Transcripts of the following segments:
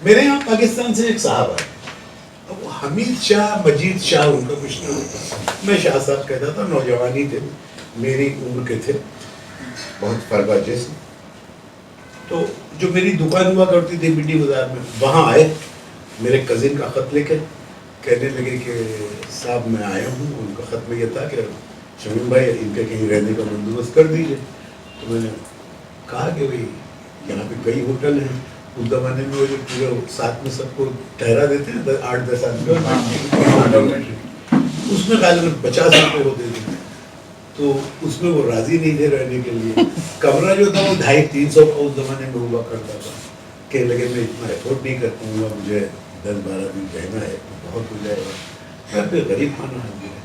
میرے یہاں پاکستان سے ایک صاحب آئے, اب حمید شاہ مجید شاہ ان کا کچھ نام ہوتا, میں شاہ صاحب کہتا تھا, نوجوانی تھے, میری عمر کے تھے, بہت فربا جسم. تو جو میری دکان ہوا کرتی تھی بی ڈی بازار میں, وہاں آئے, میرے کزن کا خط لے کے کہنے لگے کہ صاحب میں آیا ہوں. ان کا خط میں یہ تھا کہ شمیم بھائی ان کے کہیں رہنے کا بندوبست کر دیجیے. تو میں نے کہا کہ بھائی یہاں پہ کئی ہوٹل ہیں, اس زمانے میں وہ جو پورے ساتھ میں سب کو ٹھہرا دیتے ہیں 8-10 آدمی, اس میں غالباً 50 روپے ہوتے تھے. تو اس میں وہ راضی نہیں تھے رہنے کے لیے. کمرہ جو تھا وہ 250-300 کا اس زمانے میں ہوا کرتا تھا. کہنے لگے میں اتنا افورڈ نہیں کر پاؤں گا, مجھے 10-12 دن رہنا ہے, بہت ہو جائے گا. میں پھر غریب خانہ آ گیا.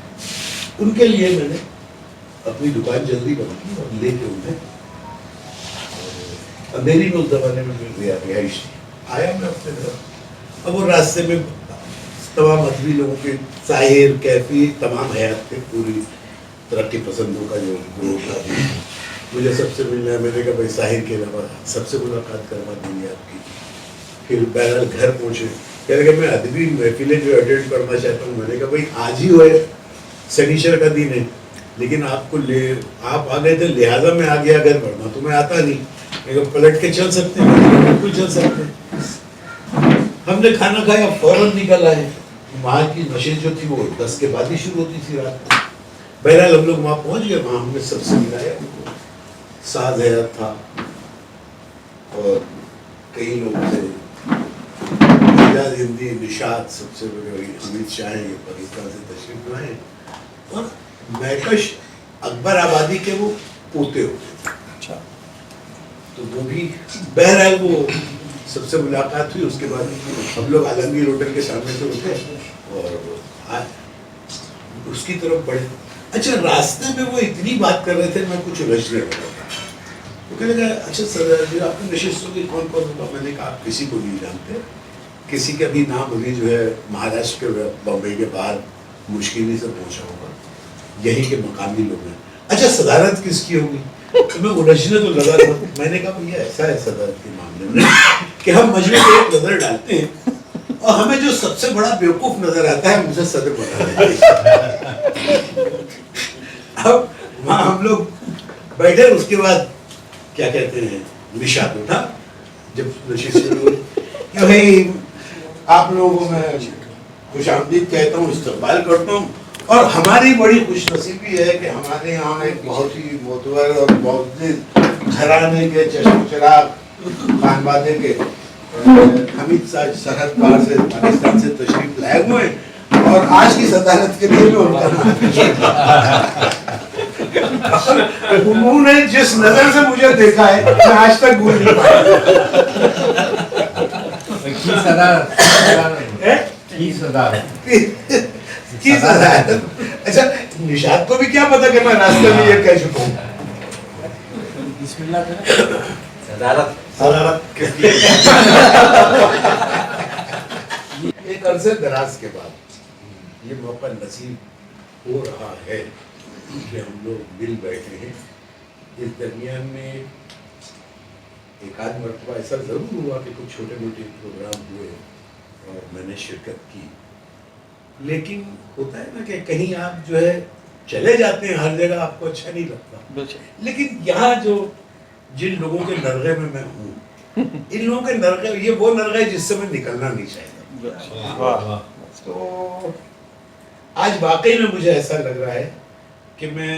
ان کے لیے میں نے اپنی دکان جلدی بنائی اور لے کے انہیں اندھیری میں اس زمانے میں مل گیا رہائش. آیا میں اپنے گھر, اب وہ راستے میں تمام ادبی لوگوں کے ظاہر کیفی تمام حیات کے پوری ترقی پسندوں کا جو گروہ تھا, مجھے سب سے ملنا ہے. میں نے کہا بھائی ظاہر کے علاوہ سب سے ملاقات کروا دیں گے آپ کی. پھر بہرحال گھر پہنچے, کہہ رہے کہ میں ادبی محفلیں جو اٹینڈ کرنا چاہتا ہوں. میں نے کہا بھائی آج ہی ہوئے سنیچر کا دن ہے, لیکن آپ آ گئے تھے لہٰذا میں آ گیا گھر, ورنہ تو میں آتا نہیں. پلٹ کے چل سکتے ہیں, بالکل چل سکتے ہیں. ہم نے کھانا کھایا, فوراً نکل آئے. وہاں کی نشست جو تھی وہ 10 کے بعد ہی شروع ہوتی تھی رات کو. بہرحال ہم لوگ وہاں پہنچ گئے, وہاں ہم نے سب سے ملایا. ساز حیات تھا اور کئی لوگ تھے, اعجاز ہندی, نشاط سب سے بڑے حمید شاہ ہیں, یہ پاکستان سے تشریف لائے. اور مہکش اکبر آبادی کے وہ پوتے ہوتے تھے. تو وہ بھی بہرحال وہ سب سے ملاقات ہوئی. اس کے بعد ہم لوگ عالمگیر ہوٹل کے سامنے سے اٹھے اور اس کی طرف بڑھے. اچھا راستے میں وہ اتنی بات کر رہے تھے, میں کچھ الجھنے لگا تھا. وہ کہنے لگا اچھا سر جی آپ کی نشستوں کی کون کون ہوگا. میں نے کہا آپ کسی کو نہیں جانتے, کسی کا بھی نام ابھی جو ہے مہاراشٹر کے بمبئی کے باہر مشکل سے پہنچا ہوگا, یہی کے مقامی لوگ ہیں. اچھا صدارت کس کی ہوگی. تو میں الجھنے تو لگا تھا. میں نے کہا یہ ایسا ہے صدارت کے معاملے میں کہ ہم مجمع پہ ایک نظر ڈالتے ہیں اور ہمیں جو سب سے بڑا بیوقوف نظر آتا ہے مجھے صدر بنا دیتے ہیں. اب وہاں ہم لوگ بیٹھے, اس کے بعد کیا کہتے ہیں نشاط اٹھا. جب نشست شروع ہوئی کہ بھائی آپ لوگوں کو میں خوش آمدید کہتا ہوں, استقبال کرتا ہوں. اور ہماری بڑی خوش نصیبی ہے کہ ہمارے یہاں ایک بہت ہی معتبر اور معزز گھرانے کے چشم چراغ خانوادے کے حمید صاحب سرحد پار سے پاکستان سے تشریف لائے ہوئے ہیں, اور آج کی صدارت کے لیے میں ان کا انہوں نے جس نظر سے مجھے دیکھا ہے میں آج تک بھول نہیں پایا. اچھا نشاط کو بھی کیا پتا کہ میں راستے میں یہ کہہ چکا ہوں. بسم اللہ کریں. صدارت ایک عرصے دراز کے بعد یہ موقع نصیب ہو رہا ہے کہ ہم لوگ مل بیٹھے ہیں. اس درمیان میں ایک آدھ مرتبہ ایسا ضرور ہوا کہ کچھ چھوٹے موٹے پروگرام ہوئے اور میں نے شرکت کی. لیکن ہوتا ہے نا کہ کہیں آپ جو ہے چلے جاتے ہیں, ہر جگہ آپ کو اچھا نہیں لگتا. لیکن یہاں جو جن لوگوں کے نرغے میں ہوں, ان لوگوں کے نرغے, یہ وہ نرغے جس سے میں نکلنا نہیں چاہتا. تو آج واقعی میں مجھے ایسا لگ رہا ہے کہ میں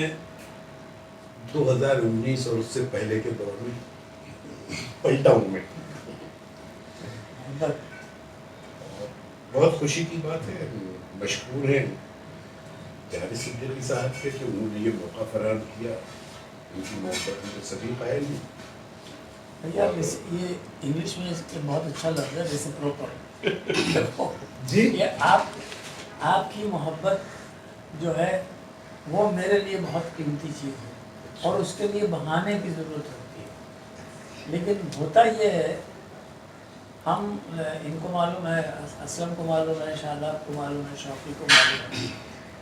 2019 اور اس سے پہلے کے دور میں پلٹا ہوں. میں بہت خوشی کی بات ہے, مشکور ہیں جناب صدیقی صاحب کے کہ انہوں نے یہ موقع فراہم کیا. ان کی محبت میں سبھی قائل ہیں. یہ انگلش میں بہت اچھا لگ رہا ہے جیسے پراپر جی آپ کی محبت جو ہے وہ میرے لیے بہت قیمتی چیز ہے, اور اس کے لیے بہانے کی ضرورت ہوتی ہے. لیکن ہوتا یہ ہے, ہم ان کو معلوم ہے, اسلم کو معلوم ہے, شاداب کو معلوم ہے, شوقی کو معلوم ہے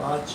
5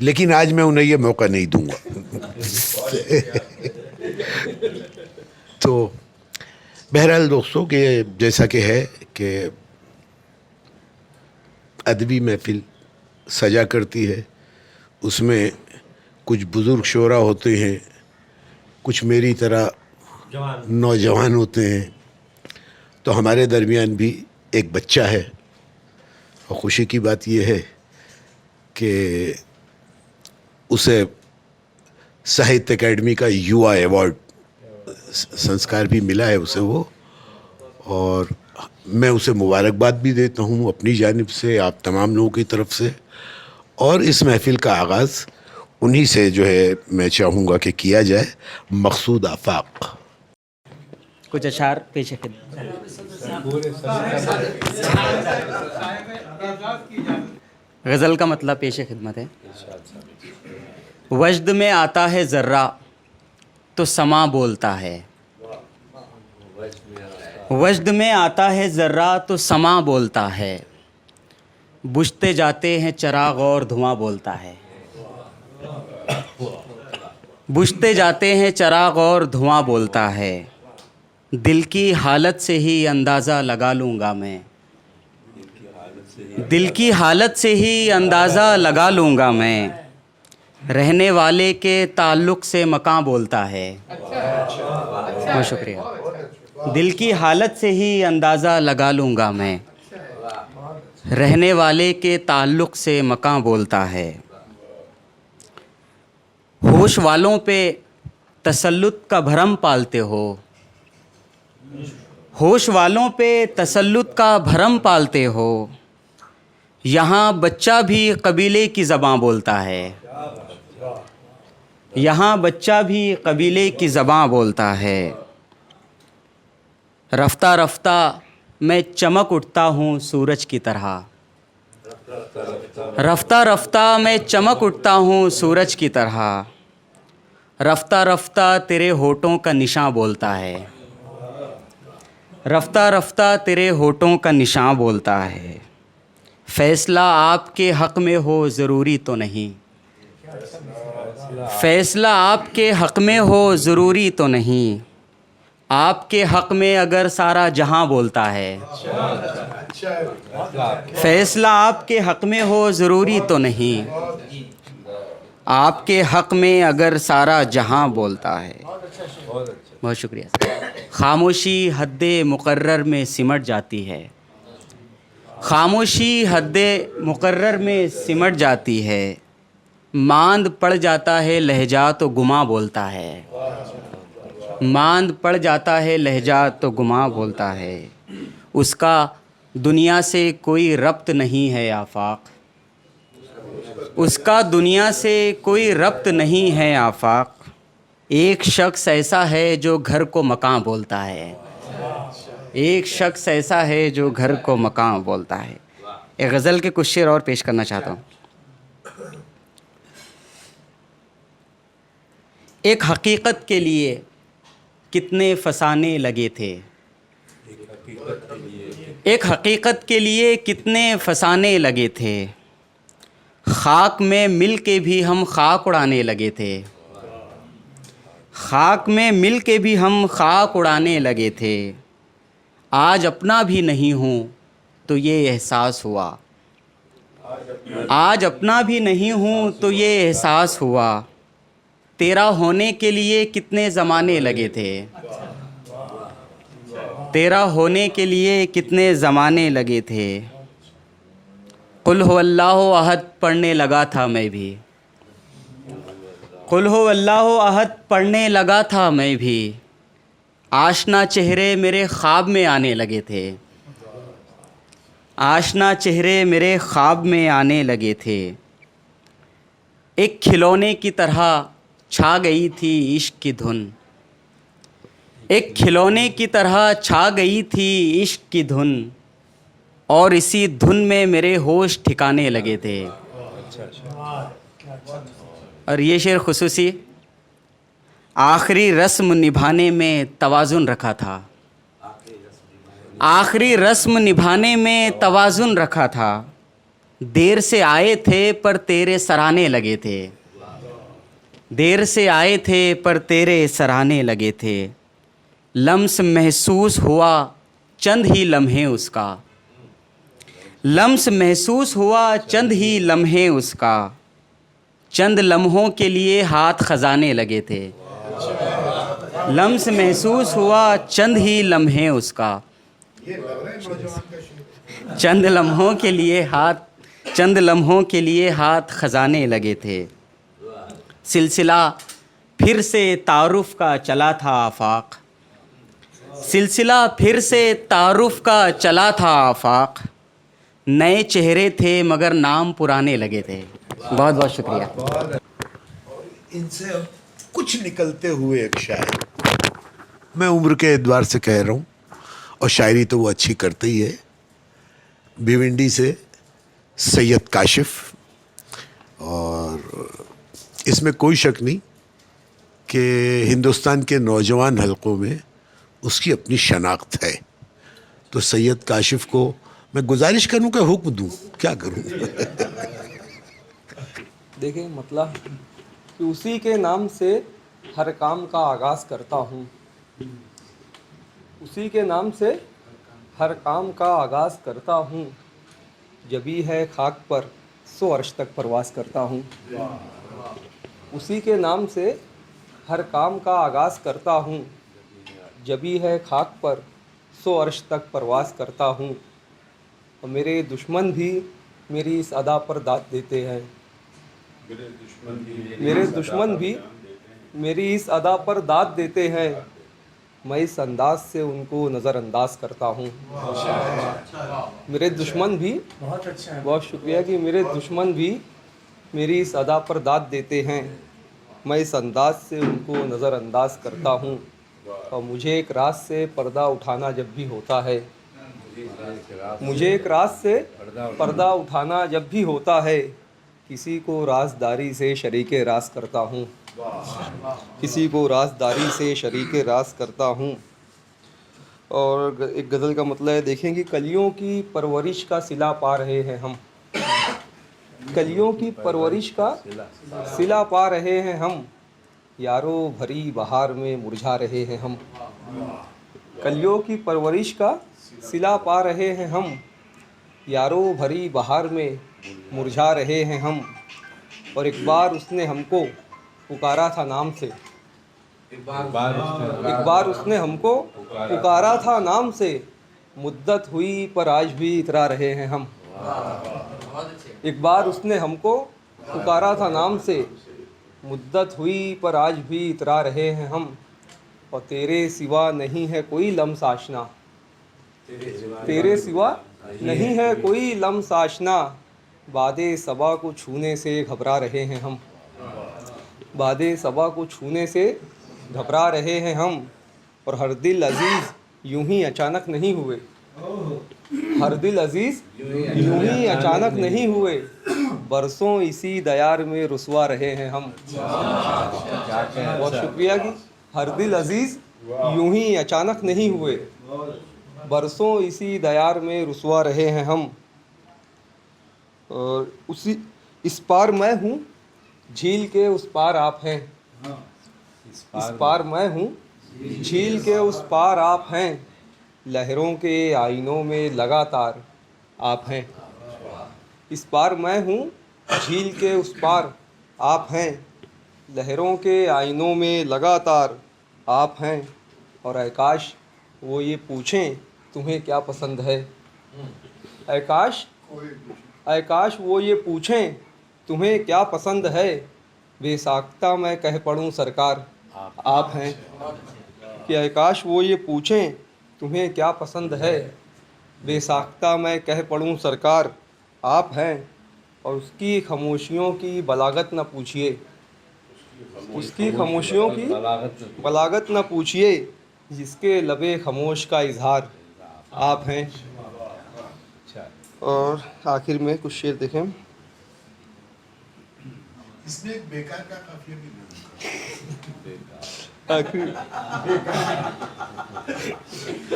لیکن آج میں انہیں یہ موقع نہیں دوں گا. تو بہرحال دوستوں کہ جیسا کہ ہے کہ ادبی محفل سجا کرتی ہے, اس میں کچھ بزرگ شعراء ہوتے ہیں, کچھ میری طرح نوجوان ہوتے ہیں, تو ہمارے درمیان بھی ایک بچہ ہے. اور خوشی کی بات یہ ہے کہ اسے ساہتیہ اکیڈمی کا یووا ایوارڈ سنسکار بھی ملا ہے اسے وہ, اور میں اسے مبارکباد بھی دیتا ہوں اپنی جانب سے, آپ تمام لوگوں کی طرف سے. اور اس محفل کا آغاز انہی سے جو ہے میں چاہوں گا کہ کیا جائے, مقصود آفاق. کچھ اشعار پیش خدمت. غزل کا مطلب پیش خدمت ہے. وجد میں آتا ہے ذرہ تو سما بولتا ہے, وجد میں آتا ہے ذرہ تو سما بولتا ہے, بجھتے جاتے ہیں چراغ اور دھواں بولتا ہے, بجھتے جاتے ہیں چراغ اور دھواں بولتا ہے, دل کی حالت سے ہی اندازہ لگا لوں گا میں, دل کی حالت سے ہی اندازہ لگا لوں گا میں, رہنے والے کے تعلق سے مکاں بولتا ہے. بہت شکریہ. دل کی حالت سے ہی اندازہ لگا لوں گا میں, رہنے والے کے تعلق سے مکاں بولتا ہے. ہوش والوں پہ تسلط کا بھرم پالتے ہو, ہوش والوں پہ تسلط کا بھرم پالتے ہو, یہاں بچہ بھی قبیلے کی زباں بولتا ہے, یہاں بچہ بھی قبیلے کی زباں بولتا ہے. رفتہ رفتہ میں چمک اٹھتا ہوں سورج کی طرح, رفتہ رفتہ میں چمک اٹھتا ہوں سورج کی طرح, رفتہ رفتہ تیرے ہونٹوں کا نشاں بولتا ہے, رفتہ رفتہ تیرے ہونٹوں کا نشاں بولتا ہے. فیصلہ آپ کے حق میں ہو ضروری تو نہیں, فیصلہ آپ کے حق میں ہو ضروری تو نہیں, آپ کے حق میں اگر سارا جہاں بولتا ہے, فیصلہ آپ کے حق میں ہو ضروری تو نہیں, آپ کے حق میں اگر سارا جہاں بولتا ہے. بہت شکریہ. خاموشی حد مقرر میں سمٹ جاتی ہے, خاموشی حد مقرر میں سمٹ جاتی ہے, ماند پڑ جاتا ہے لہجہ تو گماں بولتا ہے, ماند پڑ جاتا ہے لہجہ تو گماں بولتا ہے. اس کا دنیا سے کوئی ربط نہیں ہے آفاق, اس کا دنیا سے کوئی ربط نہیں ہے آفاق, ایک شخص ایسا ہے جو گھر کو مکان بولتا ہے, ایک شخص ایسا ہے جو گھر کو مکان بولتا ہے. ایک غزل کے کچھ شعر اور پیش کرنا چاہتا ہوں. ایک حقیقت کے لیے کتنے فسانے لگے تھے, ایک حقیقت کے لیے کتنے فسانے لگے تھے, خاک میں مل کے بھی ہم خاک اڑانے لگے تھے, خاک میں مل کے بھی ہم خاک اڑانے لگے تھے, آج اپنا بھی نہیں ہوں تو یہ احساس ہوا, آج اپنا بھی نہیں ہوں تو یہ احساس ہوا, تیرا ہونے کے لیے کتنے زمانے لگے تھے, تیرا ہونے کے لیے کتنے زمانے لگے تھے. قل ہو اللہ احد پڑھنے لگا تھا میں بھی, قل ہو اللہ احد پڑھنے لگا تھا میں بھی, آشنا چہرے میرے خواب میں آنے لگے تھے, آشنا چہرے میرے خواب میں آنے لگے تھے. ایک کھلونے کی طرح چھا گئی تھی عشق کی دھن, ایک کھلونے کی طرح چھا گئی تھی عشق کی دھن, اور اسی دھن میں میرے ہوش ٹھکانے لگے تھے. اور یہ شعر خصوصی آخری رسم نبھانے میں توازن رکھا تھا, آخری رسم نبھانے میں توازن رکھا تھا, دیر سے آئے تھے پر تیرے سرانے لگے تھے، دیر سے آئے تھے پر تیرے سرانے لگے تھے، لمس محسوس ہوا چند ہی لمحے اس کا، لمس محسوس ہوا چند ہی لمحے اس کا، چند لمحوں کے لیے ہاتھ خزانے لگے تھے، لمس محسوس ہوا چند ہی لمحے اس کا، چند لمحوں کے لیے چند لمحوں کے لیے ہاتھ خزانے لگے تھے، سلسلہ پھر سے تعارف کا چلا تھا آفاق، سلسلہ پھر سے تعارف کا چلا تھا آفاق، نئے چہرے تھے مگر نام پرانے لگے تھے۔ بہت بہت شکریہ۔ ان سے اب کچھ نکلتے ہوئے ایک شاعر، میں عمر کے اعتبار سے کہہ رہا ہوں، اور شاعری تو وہ اچھی کرتے ہی ہے، بھیونڈی سے سید کاشف، اور اس میں کوئی شک نہیں کہ ہندوستان کے نوجوان حلقوں میں اس کی اپنی شناخت ہے۔ تو سید کاشف کو میں گزارش کروں کہ حکم دوں، کیا کروں؟ دیکھیں مطلب کہ اسی کے نام سے ہر کام کا آغاز کرتا ہوں، اسی کے نام سے ہر کام کا آغاز کرتا ہوں، جبھی ہے خاک پر سو عرش تک پرواز کرتا ہوں، اسی کے نام سے ہر کام کا آغاز کرتا ہوں، جبھی ہے خاک پر سو عرش تک پرواز کرتا ہوں، اور میرے دشمن بھی میری اس ادا پر داد دیتے ہیں، میرے دشمن بھی میری اس ادا پر داد دیتے ہیں، میں اس انداز سے ان کو نظر انداز کرتا ہوں۔ میرے دشمن بھی، بہت اچھا ہے، بہت شکریہ کہ میرے دشمن بھی میری اس ادا پر داد دیتے ہیں، میں اس انداز سے ان کو نظر انداز کرتا ہوں، اور مجھے ایک راز سے پردہ اٹھانا جب بھی ہوتا ہے، مجھے ایک راز سے پردہ اٹھانا جب بھی ہوتا ہے، کسی کو رازداری سے شریک راز کرتا ہوں، کسی کو رازداری سے شریک راز کرتا ہوں۔ اور ایک غزل کا مطلب ہے، دیکھیں کہ کلیوں کی پرورش کا صلہ پا رہے ہیں ہم، کلیوں کی پرورش کا صلہ پا رہے ہیں ہم، یارو بھری بہار میں مرجھا رہے ہیں ہم، کلیوں کی پرورش کا صلہ پا رہے ہیں ہم، یارو بھری بہار میں مرجھا رہے ہیں ہم، اور ایک بار اس نے ہم کو پکارا تھا نام سے، ایک بار اس نے ہم کو پکارا تھا نام سے، مدت ہوئی پر آج بھی اترا رہے ہیں ہم، ایک بار اس نے ہم کو پکارا تھا نام سے، مدت ہوئی پر آج بھی اترا رہے ہیں ہم، اور تیرے سوا نہیں ہے کوئی لمس آشنا، تیرے سوا نہیں ہے کوئی لمس آشنا، باد صبا کو چھونے سے گھبرا رہے ہیں ہم، باد صبا کو چھونے سے گھبرا رہے ہیں ہم، اور ہر دل عزیز یوں ہی اچانک نہیں ہوئے، ہر دل عزیز یوں ہی اچانک نہیں ہوئے، برسوں اسی دیار میں رسوا رہے ہیں ہم۔ بہت شکریہ کہ ہر دل عزیز یوں ہی اچانک نہیں ہوئے، برسوں اسی دیار میں رسوا رہے ہیں ہم، اور اس پار میں ہوں جھیل کے اس پار آپ ہیں، اس پار میں ہوں جھیل کے اس پار آپ ہیں، لہروں کے آئینوں میں لگاتار آپ ہیں، اس پار میں ہوں جھیل کے اس پار آپ ہیں، لہروں کے آئینوں میں لگاتار آپ ہیں، اور اے کاش وہ یہ پوچھیں تمہیں کیا پسند ہے، اے کاش وہ یہ پوچھیں تمہیں کیا پسند ہے، بے ساختہ میں کہہ پڑوں سرکار آپ ہیں، کہ اے کاش وہ یہ پوچھیں تمہیں کیا پسند ہے، بے ساختہ میں کہہ پڑوں سرکار آپ ہیں، اور اس کی خاموشیوں کی بلاغت نہ پوچھیے، اس کی خاموشیوں کی بلاغت نہ پوچھیے، جس کے لبے خاموش کا اظہار آپ ہیں۔ اور آخر میں کچھ شعر دیکھیں، اس نے ایک بیکار کا قافیہ بھی آخر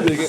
دیکھیں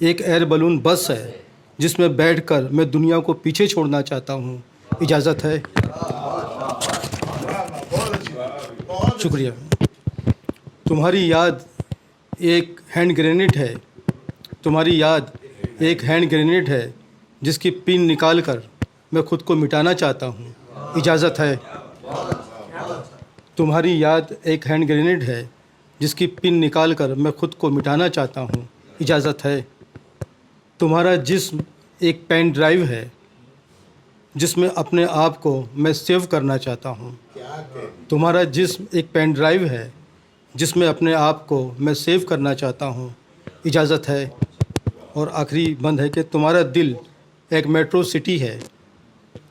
ایک ایئر بلون بس ہے جس میں بیٹھ کر میں دنیا کو پیچھے چھوڑنا چاہتا ہوں. اجازت ہے؟ شکریہ. تمہاری یاد ایک ہینڈ گرینیڈ ہے. تمہاری یاد ایک ہینڈ گرینیڈ ہے جس کی پن نکال کر میں خود کو مٹانا چاہتا ہوں. اجازت ہے؟ تمہاری یاد ایک ہینڈ گرینیڈ ہے جس کی پن نکال کر میں خود کو مٹانا چاہتا ہوں. اجازت ہے؟ تمہارا جسم ایک پین ڈرائیو ہے جس میں اپنے آپ کو میں سیو کرنا چاہتا ہوں. تمہارا جسم ایک پین ڈرائیو ہے جس میں اپنے آپ کو میں سیو کرنا چاہتا ہوں. اجازت ہے؟ اور آخری بند ہے کہ تمہارا دل ایک میٹرو سٹی ہے.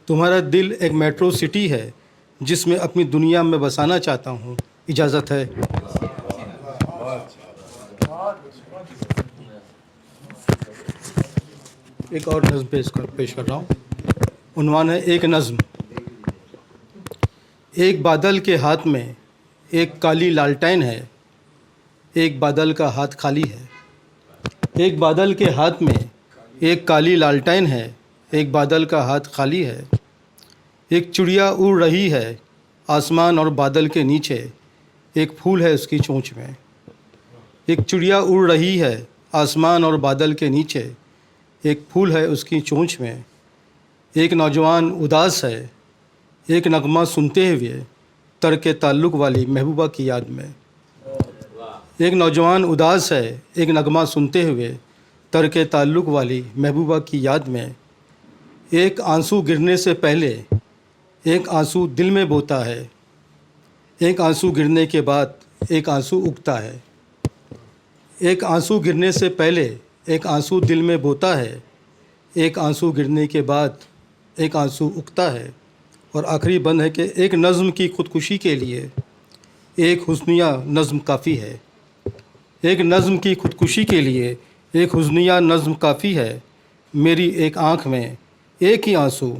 تمہارا دل ایک میٹرو سٹی ہے جس میں اپنی دنیا میں بسانا چاہتا ہوں. اجازت ہے؟ ایک اور نظم پیش کر رہا ہوں. عنوان ہے ایک نظم. ایک بادل کے ہاتھ میں ایک کالی لالٹین ہے. ایک بادل کا ہاتھ خالی ہے. ایک بادل کے ہاتھ میں ایک کالی لالٹین ہے. ایک بادل کا ہاتھ خالی ہے. ایک چڑیا اڑ رہی ہے آسمان اور بادل کے نیچے. ایک پھول ہے اس کی چونچ میں. ایک چڑیا اڑ رہی ہے آسمان اور بادل کے نیچے. ایک پھول ہے اس کی چونچ میں. ایک نوجوان اداس ہے ایک نغمہ سنتے ہوئے ترک تعلق والی محبوبہ کی یاد میں. ایک نوجوان اداس ہے ایک نغمہ سنتے ہوئے ترک تعلق والی محبوبہ کی یاد میں. ایک آنسو گرنے سے پہلے ایک آنسو دل میں بوتا ہے. ایک آنسو گرنے کے بعد ایک آنسو اگتا ہے. ایک آنسو گرنے سے پہلے ایک آنسو دل میں بوتا ہے. ایک آنسو گرنے کے بعد ایک آنسو اگتا ہے. اور آخری بند ہے کہ ایک نظم کی خودکشی کے لیے ایک حسنیہ نظم کافی ہے. ایک نظم کی خودکشی کے لیے ایک حسنیہ نظم کافی ہے. میری ایک آنکھ میں ایک ہی آنسو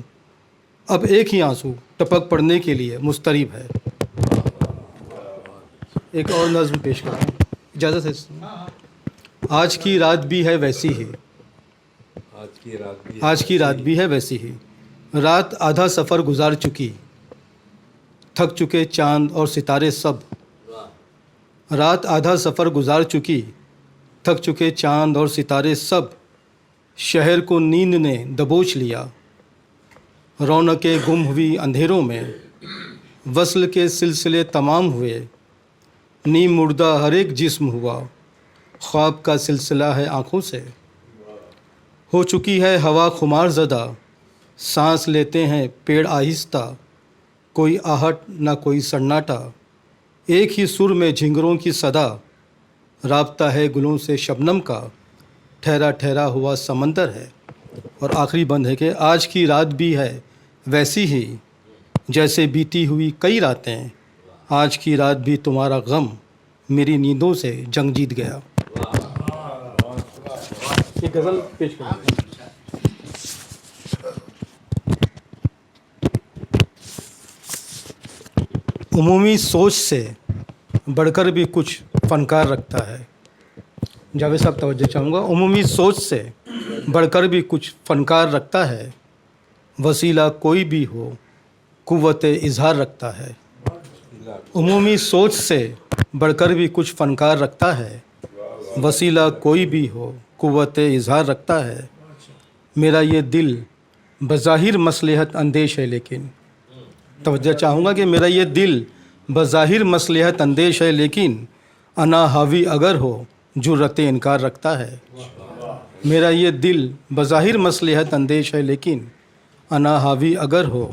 اب ایک ہی آنسو ٹپک پڑنے کے لیے مضطرب ہے. ایک اور نظم پیش کرتا ہوں. اجازت ہے؟ آج کی رات بھی ہے ویسی ہی. آج کی رات بھی ہے ویسی ہی. رات آدھا سفر گزار چکی تھک چکے چاند اور ستارے سب. رات آدھا سفر گزار چکی تھک چکے چاند اور ستارے سب. شہر کو نیند نے دبوچ لیا رونقیں گم ہوئی اندھیروں میں. وصل کے سلسلے تمام ہوئے نیم مردہ ہر ایک جسم ہوا. خواب کا سلسلہ ہے آنکھوں سے. ہو چکی ہے ہوا خمار زدہ سانس لیتے ہیں پیڑ آہستہ. کوئی آہٹ نہ کوئی سناٹا ایک ہی سر میں جھنگروں کی صدا. رابطہ ہے گلوں سے شبنم کا ٹھہرا ٹھہرا ہوا سمندر ہے. اور آخری بند ہے کہ آج کی رات بھی ہے ویسی ہی جیسے بیتی ہوئی کئی راتیں. آج کی رات بھی تمہارا غم میری نیندوں سے جنگ جیت گیا. ایک غزل پیش کریں. عمومی سوچ سے بڑھ کر بھی کچھ فنکار رکھتا ہے. جاوید صاحب توجہ چاہوں گا. عمومی سوچ سے بڑھ کر بھی کچھ فنکار رکھتا ہے. وسیلہ کوئی بھی ہو قوت اظہار رکھتا ہے. عمومی سوچ سے بڑھ کر بھی کچھ فنکار رکھتا ہے. وسیلہ کوئی بھی ہو قوت اظہار رکھتا ہے. میرا یہ دل بظاہر مصلحت اندیش ہے لیکن توجہ چاہوں گا کہ میرا یہ دل بظاہر مصلحت اندیش ہے لیکن انا حاوی اگر ہو جرت انکار رکھتا ہے. میرا یہ دل بظاہر مصلحت اندیش ہے لیکن انا حاوی اگر ہو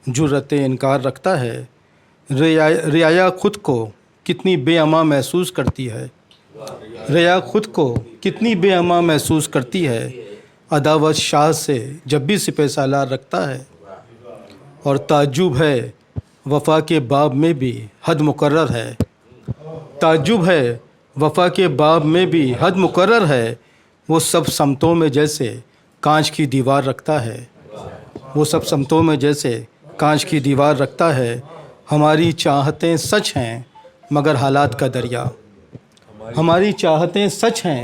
جرت انکار رکھتا ہے. رعایا خود کو کتنی بے امان محسوس کرتی ہے. رعایا خود کو کتنی بے امان محسوس کرتی ہے. عداوت شاہ سے جب بھی سپہ سالار رکھتا ہے. اور تعجب ہے وفا کے باب میں بھی حد مقرر ہے. تعجب ہے وفا کے باب میں بھی حد مقرر ہے. وہ سب سمتوں میں جیسے کانچ کی دیوار رکھتا ہے. وہ سب سمتوں میں جیسے کانچ کی دیوار رکھتا ہے. ہماری چاہتیں سچ ہیں مگر حالات کا دریا. ہماری چاہتیں سچ ہیں